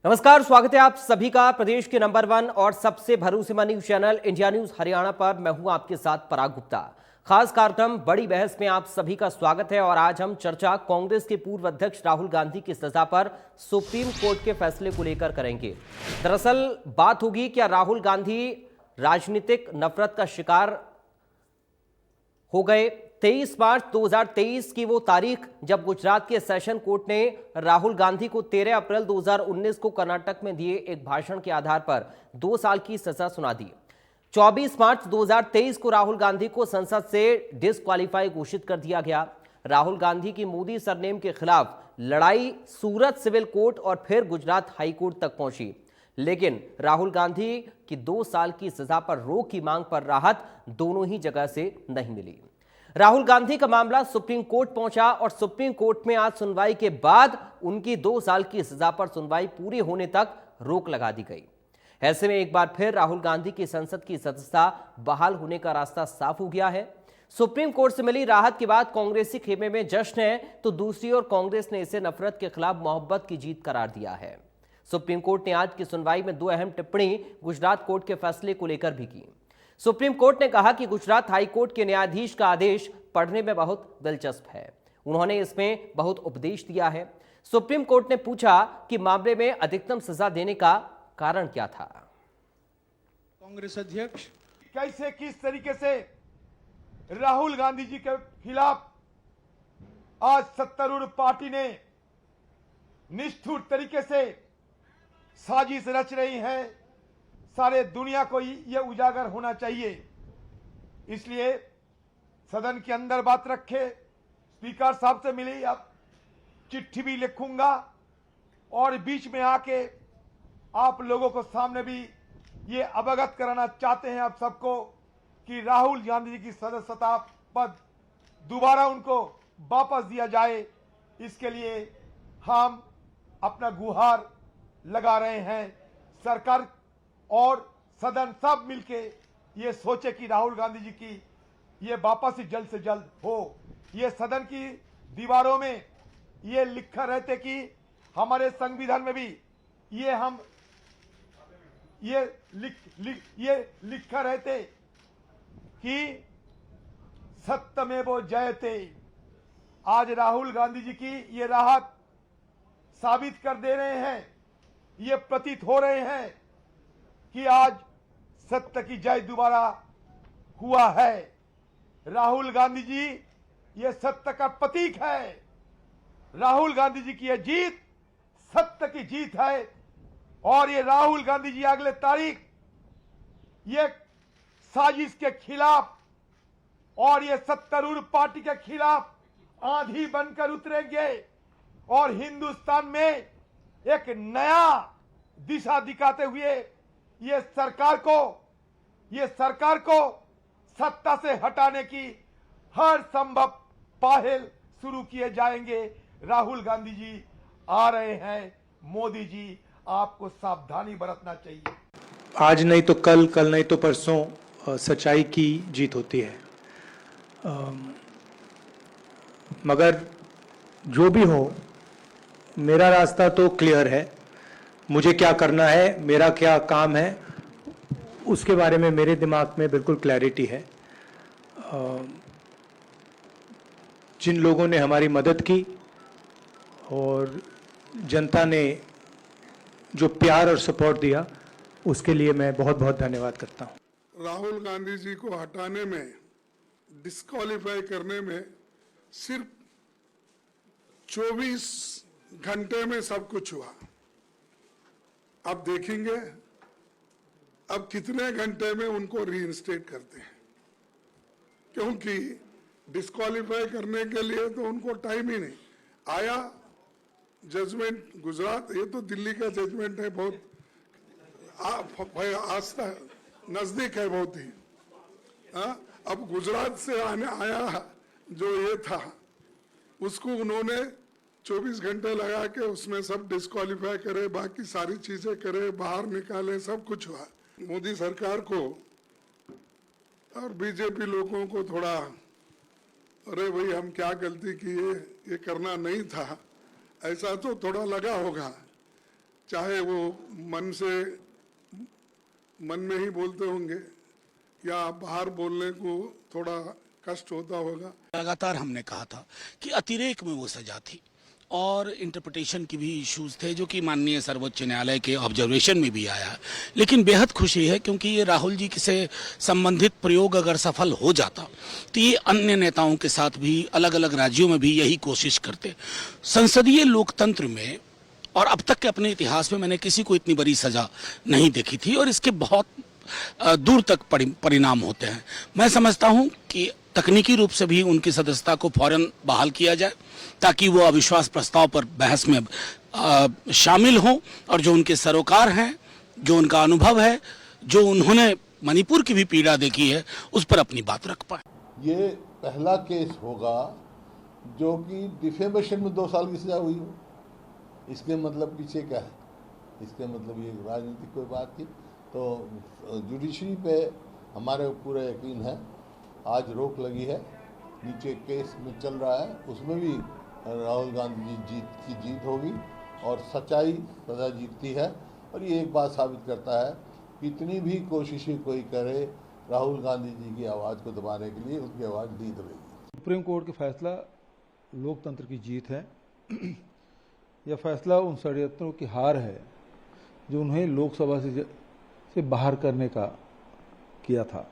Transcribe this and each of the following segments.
नमस्कार, स्वागत है आप सभी का प्रदेश के नंबर 1 और सबसे भरोसेमंद news channel India news Haryana पर। मैं हूं आपके साथ पराग गुप्ता। खास कार्यक्रम बड़ी बहस में आप सभी का स्वागत है और आज हम चर्चा कांग्रेस के पूर्व अध्यक्ष राहुल गांधी की सजा पर सुप्रीम कोर्ट के फैसले को लेकर करेंगे। दरअसल बात होगी क्या राहुल गांधी राजनीतिक नफरत का शिकार हो गए। 23 मार्च 2023 की वो तारीख जब गुजरात के सेशन कोर्ट ने राहुल गांधी को 13 अप्रैल 2019 को कर्नाटक में दिए एक भाषण के आधार पर 2 साल की सजा सुना दी। 24 मार्च 2023 को राहुल गांधी को संसद से डिस्क्वालीफाई घोषित कर दिया गया। राहुल गांधी की मोदी सरनेम के खिलाफ लड़ाई सूरत सिविल कोर्ट और फिर गुजरात हाई कोर्ट तक पहुंची, लेकिन राहुल गांधी की 2 साल की सजा पर रोक की मांग पर राहत दोनों ही जगह से नहीं मिली। राहुल गांधी का मामला सुप्रीम कोर्ट पहुंचा और सुप्रीम कोर्ट में आज सुनवाई के बाद उनकी 2 साल की सजा पर सुनवाई पूरी होने तक रोक लगा दी गई। ऐसे में एक बार फिर राहुल गांधी की संसद की सदस्यता बहाल होने का रास्ता साफ हो गया है। सुप्रीम कोर्ट से मिली राहत के बाद कांग्रेसी खेमे में जश्न है, तो दूसरी ओर कांग्रेस ने इसे नफरत के खिलाफ मोहब्बत की जीत करार दिया है। सुप्रीम कोर्ट ने आज की सुनवाई में 2 अहम टिप्पणी गुजरात कोर्ट के फैसले को लेकर भी की। सुप्रीम कोर्ट ने कहा कि गुजरात हाई कोर्ट के न्यायाधीश का आदेश पढ़ने में बहुत दिलचस्प है। उन्होंने इसमें बहुत उपदेश दिया है। सुप्रीम कोर्ट ने पूछा कि मामले में अधिकतम सजा देने का कारण क्या था। कांग्रेस अध्यक्ष कैसे किस तरीके से राहुल गांधी जी के खिलाफ आज सत्तारूढ़ पार्टी ने निष्ठुर तरीके से साजिश रच रही है, सारे दुनिया को ये उजागर होना चाहिए। इसलिए सदन के अंदर बात रखे, स्पीकर साहब से मिली, अब चिट्ठी भी लिखूंगा और बीच में आके आप लोगों को सामने भी ये अवगत कराना चाहते हैं आप सबको कि राहुल गांधी जी की सदस्यता पद दोबारा उनको वापस दिया जाए। इसके लिए हम अपना गुहार लगा रहे हैं। सरकार और सदन सब मिलके ये सोचे कि राहुल गांधी जी की ये वापसी जल्द से जल्द हो। ये सदन की दीवारों में ये लिखा रहते कि हमारे संविधान में भी ये लिखा रहते कि सत्यमेव जयते। आज राहुल गांधी जी की ये राहत साबित कर दे रहे हैं, ये प्रतीत हो रहे हैं कि आज सत्य की जय दोबारा हुआ है। राहुल गांधी जी ये सत्य का प्रतीक है। राहुल गांधी जी की ये जीत सत्य की जीत है और ये राहुल गांधी जी अगले तारीख ये साजिश के खिलाफ और ये सत्तारूढ़ पार्टी के खिलाफ आंधी बनकर उतरेंगे और हिंदुस्तान में एक नया दिशा दिखाते हुए ये सरकार को सत्ता से हटाने की हर संभव पहल शुरू किए जाएंगे। राहुल गांधी जी आ रहे हैं। मोदी जी आपको सावधानी बरतना चाहिए। आज नहीं तो कल, कल नहीं तो परसों सच्चाई की जीत होती है। मगर जो भी हो, मेरा रास्ता तो क्लियर है। मुझे क्या करना है, मेरा क्या काम है, उसके बारे में मेरे दिमाग में बिल्कुल क्लैरिटी है। जिन लोगों ने हमारी मदद की और जनता ने जो प्यार और सपोर्ट दिया, उसके लिए मैं बहुत बहुत धन्यवाद करता हूं। राहुल गांधी जी को हटाने में, डिस्क्वालीफाई करने में सिर्फ 24 घंटे में सब कुछ हुआ। अब देखेंगे अब कितने घंटे में उनको रीइंस्टेट करते हैं, क्योंकि डिस्क्वालीफाई करने के लिए तो उनको टाइम ही नहीं आया। जजमेंट गुजरात, ये तो दिल्ली का जजमेंट है, बहुत आस्था नजदीक है बहुत ही। अब गुजरात से आने आया जो ये था, उसको उन्होंने 24 घंटे लगा के उसमें सब डिस्क्वालीफाई करे, बाकी सारी चीजें करे, बाहर निकाले, सब कुछ हुआ। मोदी सरकार को और बीजेपी लोगों को थोड़ा, अरे भाई हम क्या गलती की, ये करना नहीं था, ऐसा तो थोड़ा लगा होगा। चाहे वो मन में ही बोलते होंगे या बाहर बोलने को थोड़ा कष्ट होता होगा। लगातार हमने कहा था कि अतिरेक में वो सजा थी और इंटरप्रिटेशन की भी इश्यूज थे, जो कि माननीय सर्वोच्च न्यायालय के ऑब्जर्वेशन में भी आया। लेकिन बेहद खुशी है क्योंकि ये राहुल जी से संबंधित प्रयोग अगर सफल हो जाता तो ये अन्य नेताओं के साथ भी अलग अलग राज्यों में भी यही कोशिश करते। संसदीय लोकतंत्र में और अब तक के अपने इतिहास में मैंने किसी को इतनी बड़ी सजा नहीं देखी थी और इसके बहुत दूर तक परिणाम होते हैं। मैं समझता हूं कि तकनीकी रूप से भी उनकी सदस्यता को फौरन बहाल किया जाए ताकि वो अविश्वास प्रस्ताव पर बहस में शामिल हों और जो उनके सरोकार हैं, जो उनका अनुभव है, जो उन्होंने मणिपुर की भी पीड़ा देखी है, उस पर अपनी बात रख पाए। ये पहला केस होगा जो कि डिफेमेशन में 2 साल की सजा हुई हो। इसके मतलब पीछे क्या है? इसके मतलब ये राजनीतिक कोई बात थी। तो जुडिशरी पे हमारे पूरा यकीन है। आज रोक लगी है, नीचे केस में चल रहा है, उसमें भी राहुल गांधी जी की जीत होगी और सच्चाई सदा जीतती है। और ये एक बात साबित करता है, कितनी भी कोशिशें कोई करे राहुल गांधी जी की आवाज़ को दबाने के लिए, उनकी आवाज़ नहीं दबेगी। सुप्रीम कोर्ट का फैसला लोकतंत्र की जीत है। यह फैसला उन षड्यंत्रों की हार है जो उन्हें लोकसभा से बाहर करने का किया था।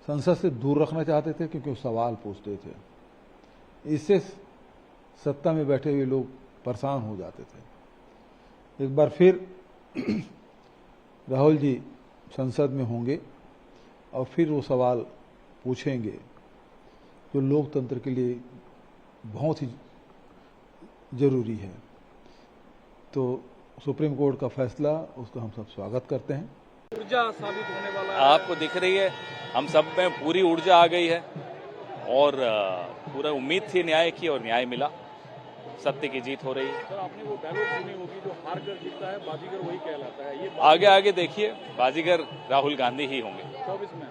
संसद से दूर रखना चाहते थे क्योंकि वो सवाल पूछते थे। इससे सत्ता में बैठे हुए लोग परेशान हो जाते थे। एक बार फिर राहुल जी संसद में होंगे और फिर वो सवाल पूछेंगे जो लोकतंत्र के लिए बहुत ही जरूरी है। तो सुप्रीम कोर्ट का फैसला, उसका हम सब स्वागत करते हैं। ऊर्जा साबित होने वाला है। आपको दिख रही है, हम सब में पूरी ऊर्जा आ गई है और पूरा उम्मीद थी न्याय की और न्याय मिला। सत्य की जीत हो रही है। सर, आपने वो डायलॉग सुनी होगी, जो हार कर जीतता है बाजीगर वही कहलाता है। ये आगे आगे देखिए, बाजीगर राहुल गांधी ही होंगे 24 में।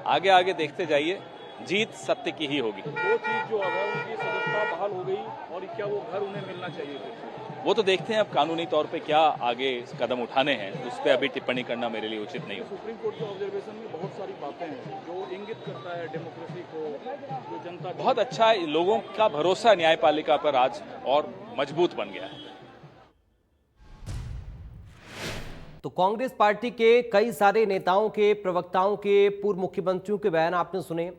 आगे आगे देखते जाइए, जीत सत्य की ही होगी। 2 चीज जो है, उनकी सदस्यता बहाल हो गई और क्या वो घर उन्हें मिलना चाहिए? वो तो देखते हैं अब कानूनी तौर पे क्या आगे कदम उठाने हैं, उस पर अभी टिप्पणी करना मेरे लिए उचित नहीं। सुप्रीम कोर्ट के ऑब्जर्वेशन में बहुत सारी बातें हैं जो इंगित करता है डेमोक्रेसी को, जो जनता बहुत अच्छा है। लोगों का भरोसा न्यायपालिका पर आज और मजबूत बन गया है। तो कांग्रेस पार्टी के कई सारे नेताओं के, प्रवक्ताओं के, पूर्व मुख्यमंत्रियों के बयान आपने सुने।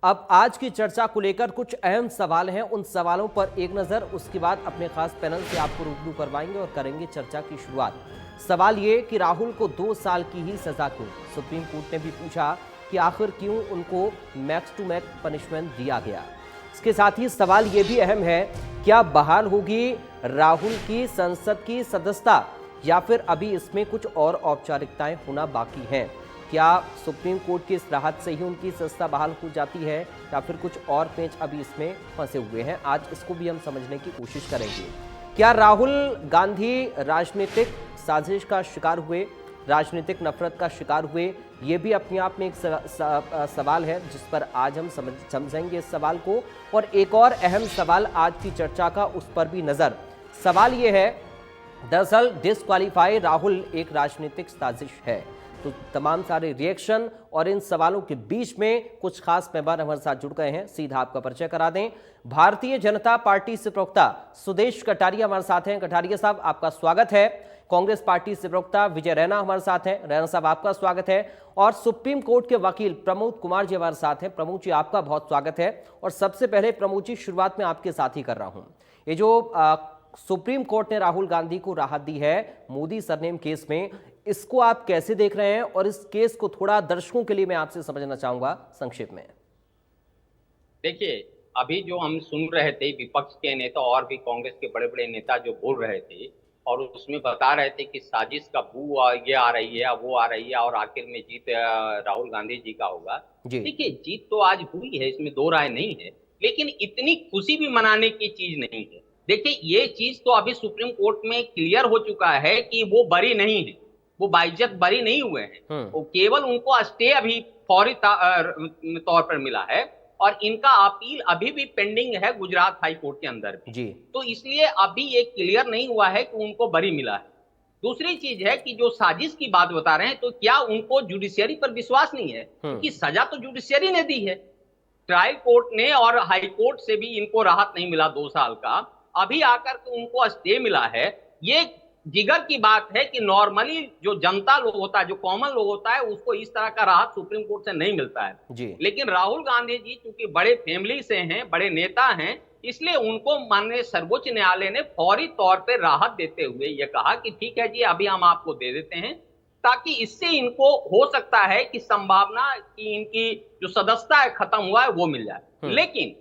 अब आज की चर्चा को लेकर कुछ अहम सवाल हैं, उन सवालों पर एक नजर, उसके बाद अपने खास पैनल से आपको रूबरू करवाएंगे और करेंगे चर्चा की शुरुआत। सवाल ये कि राहुल को 2 साल की ही सजा क्यों? सुप्रीम कोर्ट ने भी पूछा कि आखिर क्यों उनको मैक्स टू मैक्स पनिशमेंट दिया गया। इसके साथ ही सवाल ये भी अहम है, क्या बहाल होगी राहुल की संसद की सदस्यता या फिर अभी इसमें कुछ और औपचारिकताएं होना बाकी हैं? क्या सुप्रीम कोर्ट की इस राहत से ही उनकी सदस्यता बहाल हो जाती है या फिर कुछ और पेच अभी इसमें फंसे हुए हैं? आज इसको भी हम समझने की कोशिश करेंगे। क्या राहुल गांधी राजनीतिक साजिश का शिकार हुए, राजनीतिक नफरत का शिकार हुए? ये भी अपने आप में एक सवाल है जिस पर आज हम समझेंगे इस सवाल को। और एक और अहम सवाल आज की चर्चा का, उस पर भी नजर। सवाल ये है, दरअसल डिस्क्वालीफाई राहुल एक राजनीतिक साजिश है। तो तमाम सारे रिएक्शन और इन सवालों के बीच में कुछ खास मेहमान हमारे साथ जुड़ गए हैं। सीधा आपका परिचय करा दें। भारतीय जनता पार्टी से प्रवक्ता सुदेश कटारिया हमारे साथ हैं। कटारिया साहब, आपका स्वागत है। कांग्रेस पार्टी से प्रवक्ता विजय रैना हमारे साथ हैं। रैना साहब, आपका स्वागत है। और सुप्रीम कोर्ट के वकील प्रमोद कुमार जी हमारे साथ हैं। प्रमोद जी, आपका बहुत स्वागत है। और सबसे पहले प्रमोद जी, शुरुआत में आपके साथ ही कर रहा हूं। ये जो सुप्रीम कोर्ट ने राहुल गांधी को राहत दी है मोदी सरनेम केस में, इसको आप कैसे देख रहे हैं? और इस केस को थोड़ा दर्शकों के लिए मैं आपसे समझना चाहूंगा संक्षेप में। देखिए, अभी जो हम सुन रहे थे विपक्ष के नेता और भी कांग्रेस के बड़े बड़े नेता जो बोल रहे थे और उसमें बता रहे थे कि साजिश का बू ये आ रही है, वो आ रही है और आखिर में जीत राहुल गांधी जी का होगा। देखिए, जीत तो आज हुई है, इसमें 2 राय नहीं है, लेकिन इतनी खुशी भी मनाने की चीज नहीं है। देखिए, ये चीज तो अभी सुप्रीम कोर्ट में क्लियर हो चुका है कि वो बरी नहीं है, वो बाइज्जत बरी नहीं हुए हैं। वो केवल उनको स्टे अभी फौरी तौर पर मिला है और इनका अपील अभी भी पेंडिंग है गुजरात हाई कोर्ट के अंदर भी। जी। तो इसलिए अभी ये क्लियर नहीं हुआ है कि उनको बरी मिला है। दूसरी चीज है कि जो साजिश की बात बता रहे हैं, तो क्या उनको जुडिशियरी पर विश्वास नहीं है? क्योंकि सजा तो जुडिशियरी ने दी है, ट्रायल कोर्ट ने, और हाई कोर्ट से भी इनको राहत नहीं मिला 2 साल का। अभी आकर के उनको स्टे मिला है। ये जिगर की बात है कि नॉर्मली जो जनता लोग होता है, जो कॉमन लोग होता है, उसको इस तरह का राहत सुप्रीम कोर्ट से नहीं मिलता है जी। लेकिन राहुल गांधी जी चूंकि बड़े फैमिली से हैं, बड़े नेता हैं, इसलिए उनको माननीय सर्वोच्च न्यायालय ने फौरी तौर पर राहत देते हुए ये कहा कि ठीक है जी, अभी हम आपको दे देते हैं, ताकि इससे इनको हो सकता है कि संभावना कि इनकी जो सदस्यता है खत्म हुआ है वो मिल जाए। लेकिन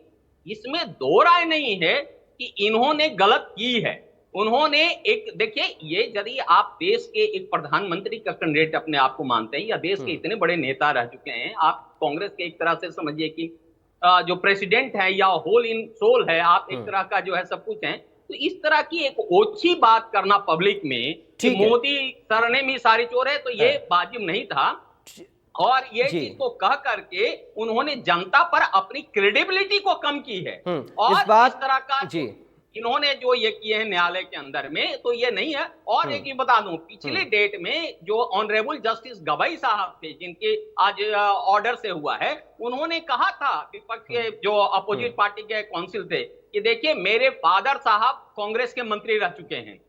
इसमें दो राय नहीं है कि इन्होंने गलत की है। उन्होंने एक, देखिए, ये यदि आप देश के एक प्रधानमंत्री का कैंडिडेट अपने आप को मानते हैं, या देश के इतने बड़े नेता रह चुके हैं, आप कांग्रेस के एक तरह से समझिए कि जो प्रेसिडेंट है या होल इन सोल है, आप एक तरह का जो है सब कुछ है, तो इस तरह की एक ओछी बात करना पब्लिक में कि मोदी सरने में सारी चोर है, तो ये वाजिब नहीं था। और ये चीज को कह करके उन्होंने जनता पर अपनी क्रेडिबिलिटी को कम की है। और इस तरह का इन्होंने जो ये किए हैं न्यायालय के अंदर में, तो ये नहीं है। और एक ही बता दूं, पिछले डेट में जो ऑनरेबल जस्टिस गवाई साहब थे, जिनके आज ऑर्डर से हुआ है, उन्होंने कहा था विपक्ष के जो अपोजिट पार्टी के काउंसिल थे कि देखिए, मेरे फादर साहब कांग्रेस के मंत्री रह चुके हैं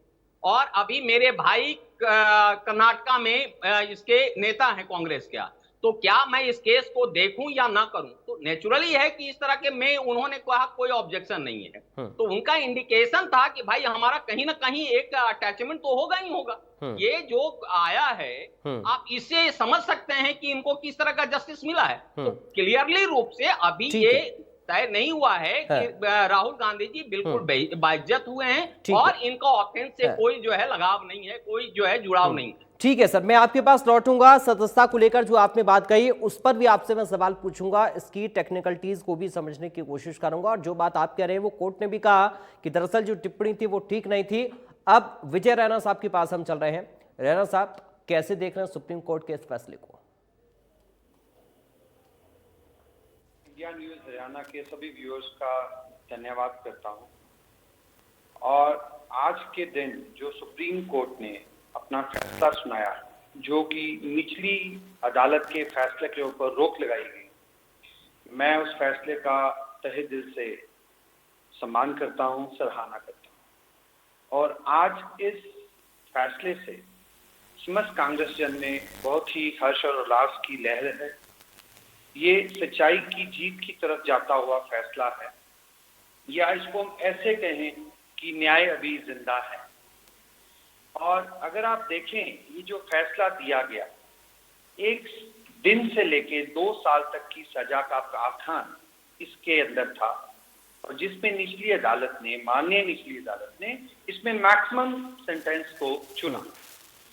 और अभी मेरे भाई कर्नाटका में इसके नेता हैं कांग्रेस का, तो क्या मैं इस केस को देखूं या ना करूं? तो नेचुरली है कि इस तरह के में उन्होंने कहा कोई ऑब्जेक्शन नहीं है। तो उनका इंडिकेशन था कि भाई हमारा कहीं ना कहीं एक अटैचमेंट तो होगा ही होगा। ये जो आया है, आप इससे समझ सकते हैं कि इनको किस तरह का जस्टिस मिला है। तो क्लियरली रूप से अभी ये तय नहीं हुआ है कि राहुल गांधी जी बिल्कुल बाइज्जत हुए हैं और इनका ऑफेंस से कोई जो है लगाव नहीं है, कोई जो है जुड़ाव नहीं है। ठीक है सर, मैं आपके पास लौटूंगा। सदस्यता को लेकर जो आपने बात कही उस पर भी आपसे मैं सवाल पूछूंगा, इसकी टेक्निकलिटीज को भी समझने की कोशिश करूंगा। और जो बात आप कह रहे हैं, वो कोर्ट ने भी कहा कि दरअसल जो टिप्पणी थी वो ठीक नहीं थी। अब विजय रैना साहब के पास हम चल रहे हैं। रैना साहब, कैसे देख रहे हैं सुप्रीम कोर्ट के इस फैसले को? इंडिया न्यूज हरियाणा के सभी व्यूअर्स का धन्यवाद करता हूं। और आज के दिन जो सुप्रीम कोर्ट ने अपना फैसला सुनाया, जो कि निचली अदालत के फैसले के ऊपर रोक लगाई गई, मैं उस फैसले का तहे दिल से सम्मान करता हूं, सराहना करता हूं। और आज इस फैसले से समस्त कांग्रेस जन में बहुत ही हर्ष और उल्लास की लहर है। ये सच्चाई की जीत की तरफ जाता हुआ फैसला है, या इसको हम ऐसे कहें कि न्याय अभी जिंदा है। और अगर आप देखें, ये जो फैसला दिया गया, 1 दिन से लेके 2 साल तक की सजा का प्रावधान इसके अंदर था, और जिसमें निचली अदालत ने, माननीय निचली अदालत ने, इसमें मैक्सिमम सेंटेंस को चुना,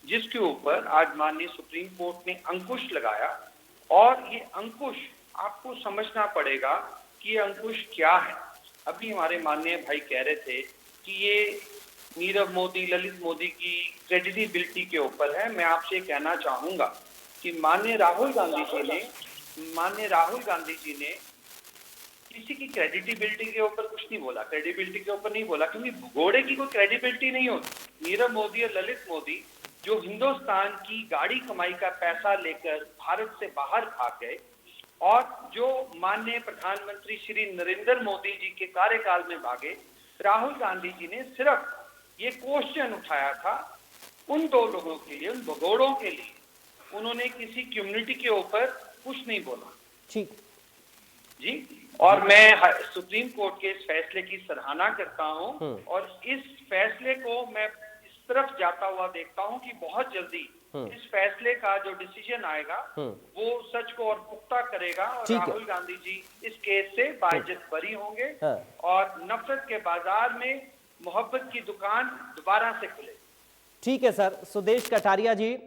जिसके ऊपर आज माननीय सुप्रीम कोर्ट ने अंकुश लगाया। और ये अंकुश आपको समझना पड़ेगा कि ये अंकुश क्या है। अभी हमारे माननीय भाई कह रहे थे कि ये नीरव मोदी, ललित मोदी की क्रेडिबिलिटी के ऊपर है। मैं आपसे कहना चाहूंगा कि माननीय राहुल गांधी जी ने किसी की क्रेडिबिलिटी के ऊपर कुछ नहीं बोला, क्रेडिबिलिटी के ऊपर नहीं बोला, क्योंकि घोड़े की कोई क्रेडिबिलिटी नहीं होती। नीरव मोदी और ललित मोदी जो हिंदुस्तान की गाड़ी कमाई का पैसा लेकर भारत से बाहर भाग गए, और जो माननीय प्रधानमंत्री श्री नरेंद्र मोदी जी के कार्यकाल में भागे, राहुल गांधी जी ने सिर्फ ये क्वेश्चन उठाया था उन 2 लोगों के लिए, उन भगोड़ों के लिए। उन्होंने किसी कम्युनिटी के ऊपर कुछ नहीं बोला। ठीक जी। और मैं सुप्रीम कोर्ट के इस फैसले की सराहना करता हूं, और इस फैसले को मैं इस तरफ जाता हुआ देखता हूं कि बहुत जल्दी इस फैसले का जो डिसीजन आएगा वो सच को और पुख्ता करेगा, और राहुल गांधी जी इस केस से बाइज्जत बरी होंगे, और नफरत के बाजार में मोहब्बत की दुकान दोबारा से खुले। ठीक है सर। सुदेश कटारिया जी,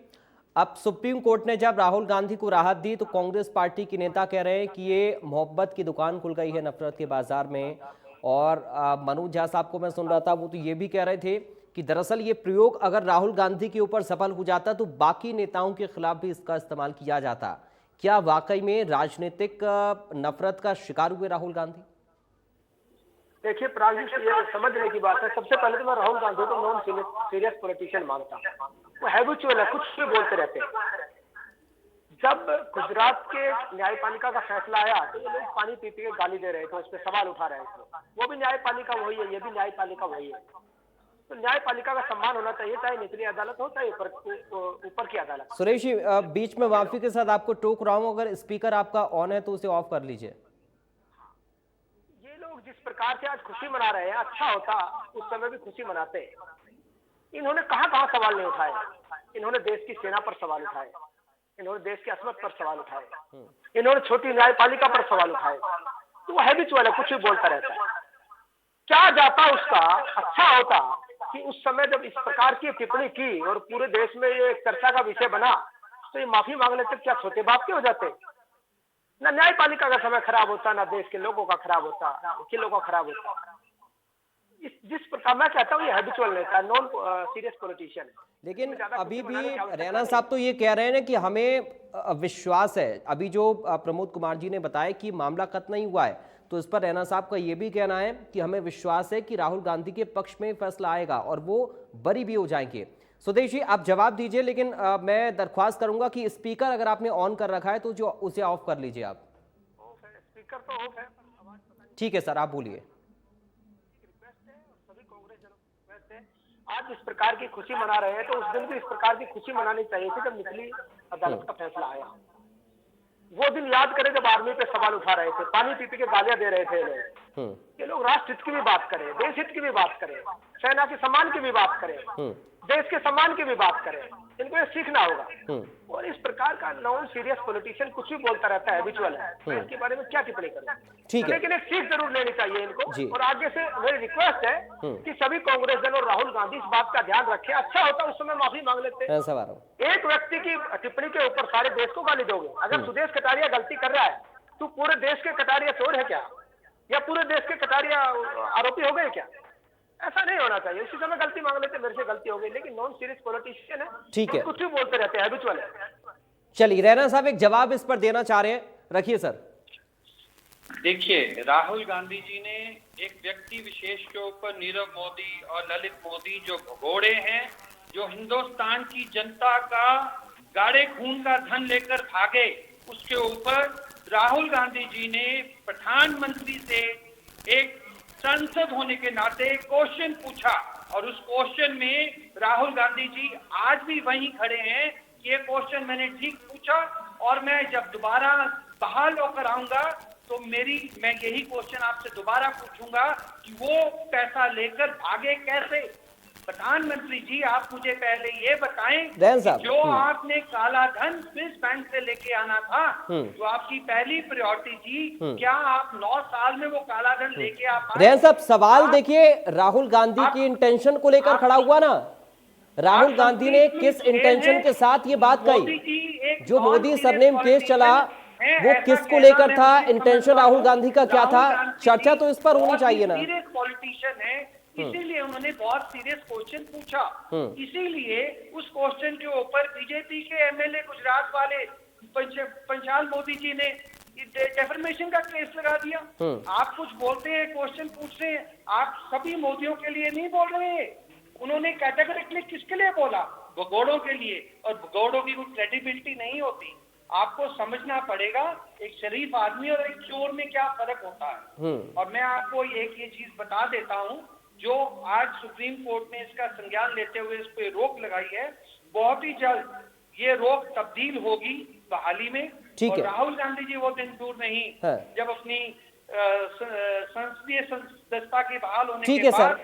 अब सुप्रीम कोर्ट ने जब राहुल गांधी को राहत दी, तो कांग्रेस पार्टी के नेता कह रहे हैं कि ये मोहब्बत की दुकान खुल गई है नफरत के बाजार में। और मनोज झा साहब को मैं सुन रहा था, वो तो ये भी कह रहे थे कि दरअसल ये प्रयोग अगर राहुल गांधी के ऊपर सफल हो जाता तो बाकी नेताओं के खिलाफ भी इसका इस्तेमाल किया जाता। क्या वाकई में राजनीतिक नफरत का शिकार हुए राहुल गांधी? देखिए प्राग जी, ये समझने की बात है। सबसे पहले तो मैं राहुल गांधी को नॉन सीरियस पॉलिटिशियन मानता हूँ। वो हैबिचुअल है, कुछ भी बोलते रहते हैं। जब गुजरात के न्यायपालिका का फैसला आया तो ये लोग पानी पी के गाली दे रहे थे, उस पर सवाल उठा रहे थे। वो भी न्यायपालिका वही है, ये भी न्यायपालिका वही है। तो न्यायपालिका का सम्मान होना चाहिए, चाहे निचली अदालत हो चाहे ऊपर की अदालत। सुरेश जी, बीच में माफी के साथ आपको टोक रहा हूं, अगर स्पीकर आपका ऑन है तो उसे ऑफ कर लीजिए। ये लोग जिस प्रकार से आज खुशी मना रहे हैं, अच्छा होता उस समय भी खुशी मनाते। इन्होंने कहां सवाल नहीं उठाए। इन्होंने देश की सेना पर सवाल उठाए, इन्होंने देश की असमत पर सवाल उठाए, इन्होंने छोटी न्यायपालिका पर सवाल उठाए। तो वो हैबिचुअल है, कुछ भी बोलता रहता है। क्या जाता उसका, अच्छा होता कि उस समय जब इस प्रकार की टिप्पणी की और पूरे देश में ये चर्चा का विषय बना तो ये माफी मांग लेते। क्या छोटे बाप के हो जाते? ना न्यायपालिका का समय खराब होता, ना देश के लोगों का खराब होता, ना वकीलों का खराब होता। जिस प्रकार मैं कहता हूँ ये हैबिचुअल नेता, नॉन सीरियस पॉलिटिशियन है। लेकिन अभी भी रैना साहब तो ये कह रहे हैं कि हमें विश्वास है। अभी जो प्रमोद कुमार जी ने बताया कि मामला खत्म नहीं हुआ है, तो इस पर रैना साहब का ये भी कहना है कि हमें विश्वास है कि राहुल गांधी के पक्ष में फैसला आएगा और वो बरी भी हो जाएंगे। सुदेश जी, आप जवाब दीजिए, लेकिन मैं दरख्वास्त करूंगा कि स्पीकर अगर आपने ऑन कर रखा है तो जो उसे ऑफ कर लीजिए आप। स्पीकर तो ऑफ है। ठीक है सर, आप बोलिए। आज इस प्रकार की खुशी मना रहे हैं तो उस दिन भी इस प्रकार की खुशी मनानी चाहिए थी जब निचली अदालत का फैसला आया। वो दिन याद करें जब आर्मी पे सवाल उठा रहे थे, पानी पी के गालियां दे रहे थे लोग। ये लोग राष्ट्र हित की भी बात करें, देश हित की भी बात करें, सेना के सम्मान की भी बात करें, देश के सम्मान की भी बात करें। इनको ये सीखना होगा। और इस प्रकार का नॉन सीरियस पॉलिटिशियन कुछ भी बोलता रहता है, हैबिचुअल है। मैं इसके बारे में क्या टिप्पणी करूं? ठीक है, लेकिन एक सीख जरूर लेनी चाहिए इनको। और आगे से मेरी रिक्वेस्ट है कि सभी कांग्रेस दल और राहुल गांधी इस बात का ध्यान रखें। अच्छा होता उस समय माफी मांग लेते। एक व्यक्ति की टिप्पणी के ऊपर सारे देश को गाली दोगे? अगर सुदेश कटारिया गलती कर रहा है तो पूरे देश के कटारिया चोर है क्या, या पूरे देश के कटारिया आरोपी हो गए क्या? ऐसा नहीं होना चाहिए। उसी समय गलती मांग लेते, मेरे से गलती हो गई, लेकिन नॉन सीरियस पॉलिटिशियन है। ठीक है, कुछ भी बोलते रहते हैं, हैबिचुअल है। चलिए, रैना साहब एक जवाब इस पर देना चाह रहे हैं, रखिए सर। देखिए, राहुल गांधी जी ने एक व्यक्ति विशेष के ऊपर, नीरव मोदी और ललित मोदी, जो भगोड़े हैं, जो हिंदुस्तान की जनता का गाढ़े खून का धन लेकर भागे, उसके ऊपर राहुल गांधी जी ने प्रधानमंत्री से एक सांसद होने के नाते क्वेश्चन पूछा। और उस क्वेश्चन में राहुल गांधी जी आज भी वहीं खड़े हैं कि ये क्वेश्चन मैंने ठीक पूछा और मैं जब दोबारा बहाल होकर आऊंगा तो मैं यही क्वेश्चन आपसे दोबारा पूछूंगा कि वो पैसा लेकर भागे कैसे। प्रधानमंत्री जी, आप मुझे पहले ये बताएं, जो आपने काला धन स्विस बैंक से लेके आना था, जो आपकी पहली प्रायोरिटी थी, क्या आप 9 साल में वो काला धन लेके आ पाए? रैन साहब, सवाल देखिए राहुल गांधी की इंटेंशन को लेकर खड़ा हुआ ना। राहुल गांधी ने किस इंटेंशन के साथ ये बात कही? जो मोदी सरनेम केस चला वो किसको लेकर था? इंटेंशन राहुल गांधी का क्या था? चर्चा तो इस पर होनी चाहिए ना। पॉलिटिशियन है, इसीलिए उन्होंने बहुत सीरियस क्वेश्चन पूछा। इसीलिए उस क्वेश्चन के ऊपर बीजेपी के एमएलए गुजरात वाले पंचाल मोदी जी ने डेफर्मेशन का केस लगा दिया। आप कुछ बोलते हैं, क्वेश्चन पूछते हैं, आप सभी मोदियों के लिए नहीं बोल रहे हैं। उन्होंने कैटेगरिकली किसके लिए बोला? भगोड़ों के लिए। और भगोड़ों की कोई क्रेडिबिलिटी नहीं होती। आपको समझना पड़ेगा एक शरीफ आदमी और एक चोर में क्या फर्क होता है। और मैं आपको ये चीज बता देता हूँ, जो आज सुप्रीम कोर्ट ने इसका संज्ञान लेते हुए इस पे रोक लगाई है, बहुत ही जल्द ये रोक तब्दील होगी बहाली में। और राहुल गांधी जी वो दिन दूर नहीं जब अपनी संसदीय सदस्यता के बहाल होने के बाद।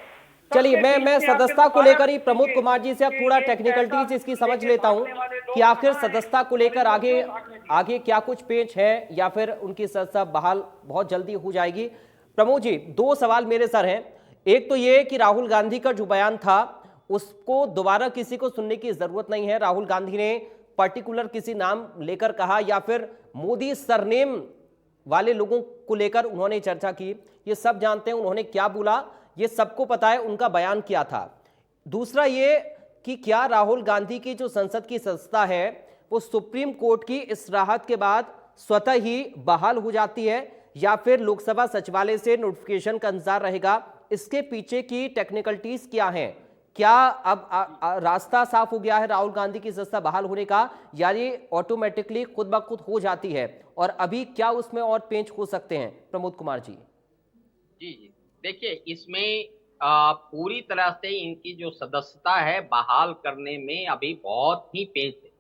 चलिए, मैं सदस्यता को लेकर ही प्रमोद कुमार जी से अब थोड़ा टेक्निकलिटीज इसकी समझ लेता हूं कि आखिर सदस्यता को लेकर आगे क्या कुछ पेच है, या फिर उनकी सदस्यता बहाल बहुत जल्दी हो जाएगी। प्रमोद जी, 2 सवाल मेरे सर हैं। एक तो ये कि राहुल गांधी का जो बयान था उसको दोबारा किसी को सुनने की जरूरत नहीं है। राहुल गांधी ने पर्टिकुलर किसी नाम लेकर कहा या फिर मोदी सरनेम वाले लोगों को लेकर उन्होंने चर्चा की, ये सब जानते हैं उन्होंने क्या बोला, ये सबको पता है उनका बयान क्या था। दूसरा ये कि क्या राहुल गांधी की जो संसद की सदस्यता है वो सुप्रीम कोर्ट की इस राहत के बाद स्वतः ही बहाल हो जाती है या फिर लोकसभा सचिवालय से नोटिफिकेशन का इंतजार रहेगा? इसके पीछे की टेक्निकलिटीज क्या हैं? क्या अब रास्ता साफ हो गया है राहुल गांधी की सदस्यता बहाल होने का, या ये ऑटोमेटिकली खुद ब खुद हो जाती है? और अभी क्या उसमें और पेंच हो सकते हैं, प्रमोद कुमार जी? जी देखिए, इसमें पूरी तरह से इनकी जो सदस्यता है बहाल करने में अभी बहुत ही पेंच है,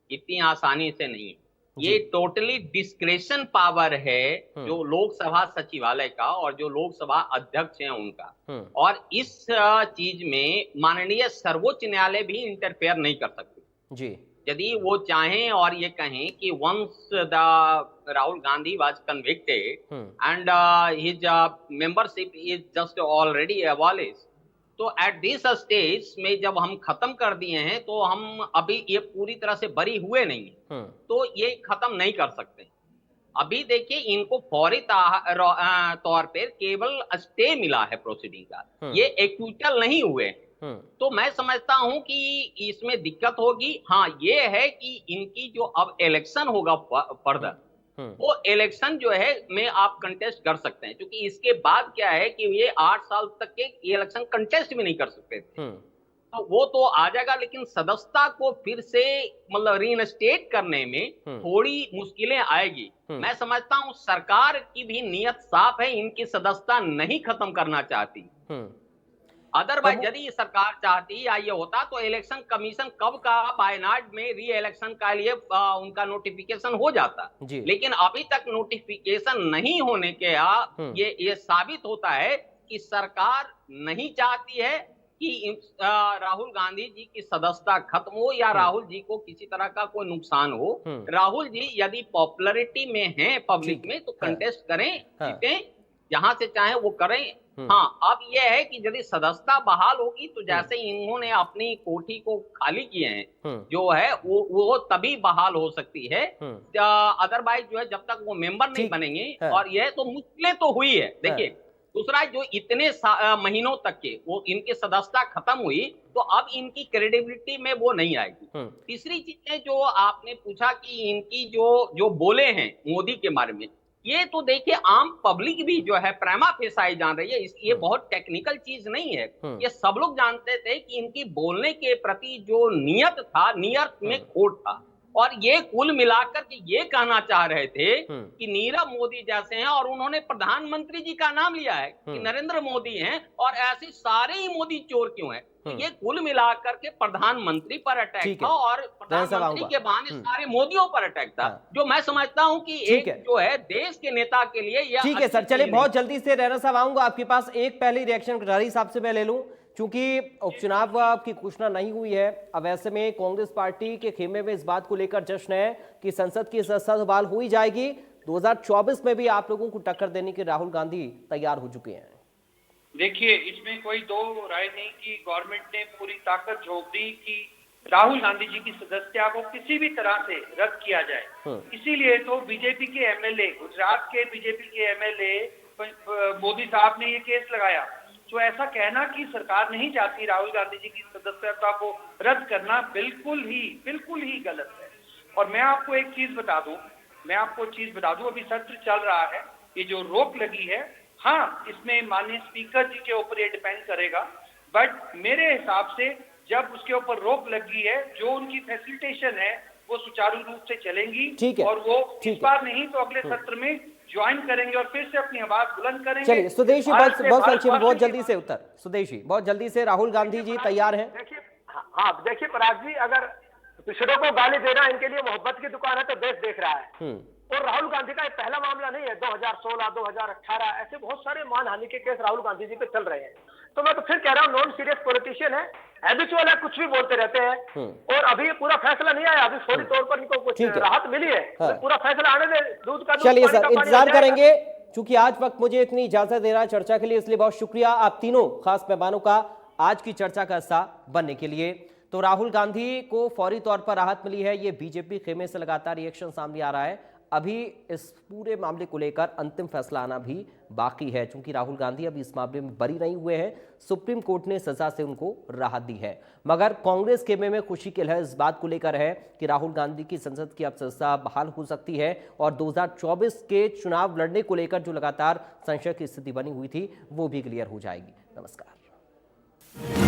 इतनी आसानी से नहीं। ये टोटली डिस्क्रेशन पावर है जो लोकसभा सचिवालय का और जो लोकसभा अध्यक्ष हैं उनका, और इस चीज में माननीय सर्वोच्च न्यायालय भी इंटरफेयर नहीं कर सकते जी। यदि वो चाहें और ये कहें कि once the Rahul Gandhi was convicted and his membership is just already abolished, तो एट दिस स्टेज में जब हम खत्म कर दिए हैं तो हम अभी ये पूरी तरह से बरी हुए नहीं हैं, तो ये खत्म नहीं कर सकते। अभी देखिए, इनको फौरी तौर पर केवल स्टे मिला है प्रोसीडिंग का, ये एक्विटल नहीं हुए। तो मैं समझता हूं कि इसमें दिक्कत होगी। हाँ, ये है कि इनकी जो अब इलेक्शन होगा फर्दर, वो इलेक्शन जो है में आप कंटेस्ट कर सकते हैं, क्योंकि इसके बाद क्या है कि ये 8 साल तक के इलेक्शन कंटेस्ट भी नहीं कर सकते थे, तो वो तो आ जाएगा। लेकिन सदस्यता को फिर से मतलब रीइंस्टेट करने में थोड़ी मुश्किलें आएगी। मैं समझता हूं सरकार की भी नीयत साफ है, इनकी सदस्यता नहीं खत्म करना चाहती। अदरवाइज यदि सरकार चाहती या ये होता तो इलेक्शन कमीशन कब का वायनाड में री इलेक्शन का लिए उनका नोटिफिकेशन हो जाता, लेकिन अभी तक नोटिफिकेशन नहीं होने के ये साबित होता है कि सरकार नहीं चाहती है कि राहुल गांधी जी की सदस्यता खत्म हो या राहुल जी को किसी तरह का कोई नुकसान हो। राहुल जी यदि पॉपुलरिटी में हैं पब्लिक में तो कंटेस्ट करें, जीतें, जहां से चाहे वो करें। हाँ, अब यह है कि यदि सदस्यता बहाल होगी तो जैसे इन्होंने अपनी कोठी को खाली किए हैं जो है वो तभी बहाल हो सकती है, अदरवाइज जो है जब तक वो मेंबर नहीं बनेंगे, और यह तो मुश्किलें तो हुई है। देखिए, दूसरा जो इतने महीनों तक के वो इनकी सदस्यता खत्म हुई, तो अब इनकी क्रेडिबिलिटी में वो नहीं आएगी। तीसरी चीज है जो आपने पूछा कि इनकी जो बोले हैं मोदी के बारे में, ये तो देखिए आम पब्लिक भी जो है प्रेमा फेसाई जान रही है। ये बहुत टेक्निकल चीज नहीं है, ये सब लोग जानते थे कि इनकी बोलने के प्रति जो नियत था, नियत में खोट था, और ये कुल मिलाकर के ये कहना चाह रहे थे कि नीरव मोदी जैसे हैं, और उन्होंने प्रधानमंत्री जी का नाम लिया है कि नरेंद्र मोदी हैं, और ऐसे सारे ही मोदी चोर क्यों हैं। तो ये कुल मिलाकर के प्रधानमंत्री पर अटैक था, और प्रधानमंत्री के बहाने सारे मोदियों पर अटैक था, जो मैं समझता हूं कि एक जो है देश के नेता के लिए यह ठीक है सर। चलिए, बहुत जल्दी से रैना साहब आऊंगा आपके पास। एक पहली रिएक्शन कटारी साहब से मैं ले लूं, क्योंकि उपचुनाव की घोषणा नहीं हुई है। अब ऐसे में कांग्रेस पार्टी के खेमे में इस बात को लेकर जश्न है कि संसद की सदस्यता बहाल हो ही जाएगी। 2024 में भी आप लोगों को टक्कर देने के राहुल गांधी तैयार हो चुके हैं। देखिए, इसमें कोई दो राय नहीं कि गवर्नमेंट ने पूरी ताकत झोंक दी कि राहुल गांधी जी की सदस्यता को किसी भी तरह से रद्द किया जाए। इसीलिए तो बीजेपी के एमएलए, गुजरात के बीजेपी के एमएलए मोदी साहब ने ये केस लगाया। तो ऐसा कहना कि सरकार नहीं चाहती राहुल गांधी जी की सदस्यता को रद्द करना बिल्कुल ही गलत है। और मैं आपको एक चीज बता दूं, अभी सत्र चल रहा है, ये जो रोक लगी है, हाँ, इसमें माननीय स्पीकर जी के ऊपर ये डिपेंड करेगा, बट मेरे हिसाब से जब उसके ऊपर रोक लगी है, जो उनकी फैसिलिटेशन है वो सुचारू रूप से चलेंगी, और वो इस बार नहीं तो अगले सत्र में ज्वाइन करेंगे और फिर से अपनी आवाज बुलंद करेंगे। चलिए सुदेशी, बहुत जल्दी से उत्तर। सुदेशी, बहुत जल्दी से, राहुल गांधी जी तैयार हैं? देखिए पराग जी, अगर पिछड़ों को गाली देना इनके लिए मोहब्बत की दुकान है तो देश देख रहा है। और राहुल गांधी का ये पहला मामला नहीं है, 2016, 2018 ऐसे बहुत सारे मानहानि के केस राहुल गांधी जी पे चल रहे हैं। तो मैं तो फिर कह रहा हूँ, नॉन सीरियस पॉलिटिशियन है, हैबिचुअल है, कुछ भी बोलते रहते हैं। और अभी पूरा फैसला नहीं आया, अभी फौरी तौर पर इनको कुछ राहत मिली है, तो पूरा फैसला आने दे, दूध का दूध। चलिए सर, इंतजार करेंगे। चूंकि आज वक्त मुझे इतनी इजाजत दे रहा है चर्चा के लिए, इसलिए बहुत शुक्रिया आप तीनों खास मेहमानों का आज की चर्चा का हिस्सा बनने के लिए। तो राहुल गांधी को फौरी तौर पर राहत मिली है, ये बीजेपी खेमे से लगातार रिएक्शन सामने आ रहा है। अभी इस पूरे मामले को लेकर अंतिम फैसला आना भी बाकी है। चूंकि राहुल गांधी अभी इस मामले में बरी नहीं हुए हैं, सुप्रीम कोर्ट ने सजा से उनको राहत दी है। मगर कांग्रेस खेमे में खुशी की लहर इस बात को लेकर है कि राहुल गांधी की संसद की अब सजा बहाल हो सकती है और 2024 के चुनाव लड़ने को लेकर जो लगातार संशय की स्थिति बनी हुई थी वो भी क्लियर हो जाएगी। नमस्कार।